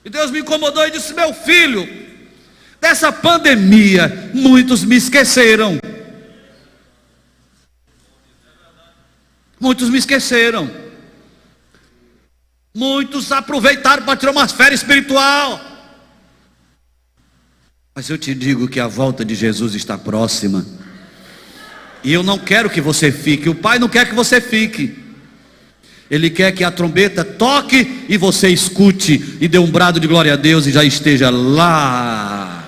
E Deus me incomodou e disse: meu filho, dessa pandemia, muitos me esqueceram. Muitos me esqueceram. Muitos aproveitaram para tirar umas férias espiritual. Mas eu te digo que a volta de Jesus está próxima. E eu não quero que você fique. O Pai não quer que você fique. Ele quer que a trombeta toque e você escute e dê um brado de glória a Deus e já esteja lá.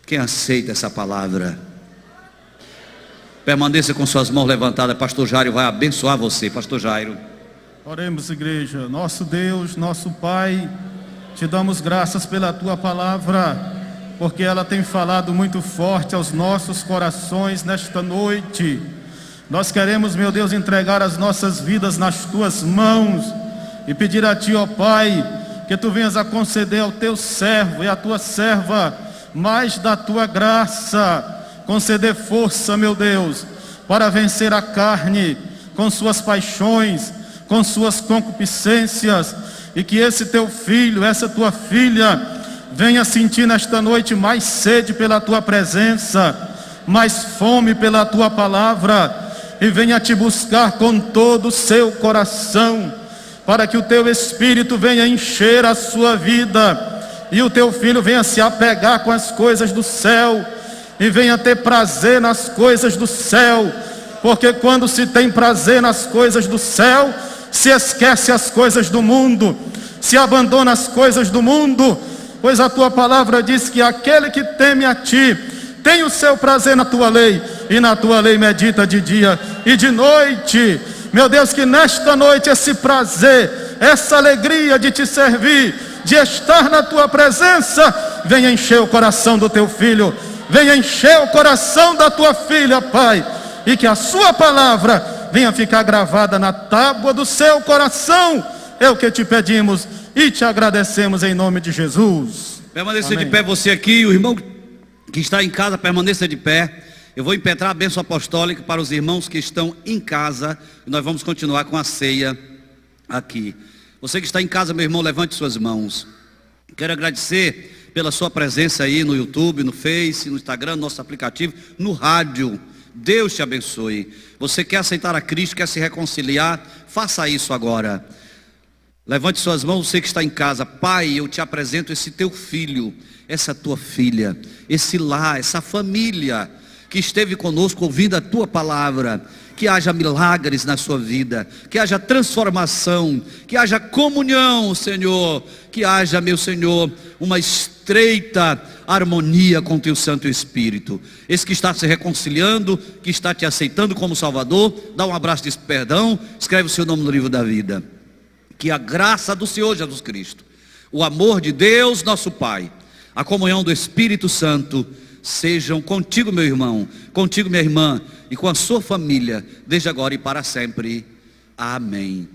Quem aceita essa palavra? Permaneça com suas mãos levantadas. Pastor Jairo vai abençoar você. Pastor Jairo. Oremos, igreja. Nosso Deus, nosso Pai, te damos graças pela tua palavra, porque ela tem falado muito forte aos nossos corações nesta noite. Nós queremos, meu Deus, entregar as nossas vidas nas tuas mãos e pedir a ti, ó Pai, que tu venhas a conceder ao teu servo e à tua serva mais da tua graça, conceder força, meu Deus, para vencer a carne com suas paixões, com suas concupiscências, e que esse teu filho, essa tua filha, venha sentir nesta noite mais sede pela tua presença, mais fome pela tua palavra, e venha te buscar com todo o seu coração, para que o teu Espírito venha encher a sua vida, e o teu filho venha se apegar com as coisas do céu, e venha ter prazer nas coisas do céu, porque quando se tem prazer nas coisas do céu, se esquece as coisas do mundo, se abandona as coisas do mundo, pois a tua palavra diz que aquele que teme a ti, tem o seu prazer na tua lei, e na tua lei medita de dia e de noite. Meu Deus, que nesta noite esse prazer, essa alegria de te servir, de estar na tua presença, venha encher o coração do teu filho, venha encher o coração da tua filha, Pai, e que a sua palavra venha ficar gravada na tábua do seu coração. É o que te pedimos e te agradecemos em nome de Jesus. Permaneça Amém. de pé você aqui, o irmão que está em casa, permaneça de pé. Eu vou impetrar a bênção apostólica para os irmãos que estão em casa. E nós vamos continuar com a ceia aqui. Você que está em casa, meu irmão, levante suas mãos. Quero agradecer pela sua presença aí no YouTube, no Face, no Instagram, no nosso aplicativo, no rádio. Deus te abençoe. Você quer aceitar a Cristo, quer se reconciliar? Faça isso agora. Levante suas mãos, você que está em casa. Pai, eu te apresento esse teu filho, essa tua filha, esse lar, essa família que esteve conosco ouvindo a tua palavra. Que haja milagres na sua vida, que haja transformação, que haja comunhão, Senhor, que haja, meu Senhor, uma estreita harmonia com o teu Santo Espírito. Esse que está se reconciliando, que está te aceitando como Salvador, dá um abraço de perdão, escreve o seu nome no livro da vida. Que a graça do Senhor Jesus Cristo, o amor de Deus nosso Pai, a comunhão do Espírito Santo sejam contigo, meu irmão, contigo, minha irmã, e com a sua família, desde agora e para sempre. Amém.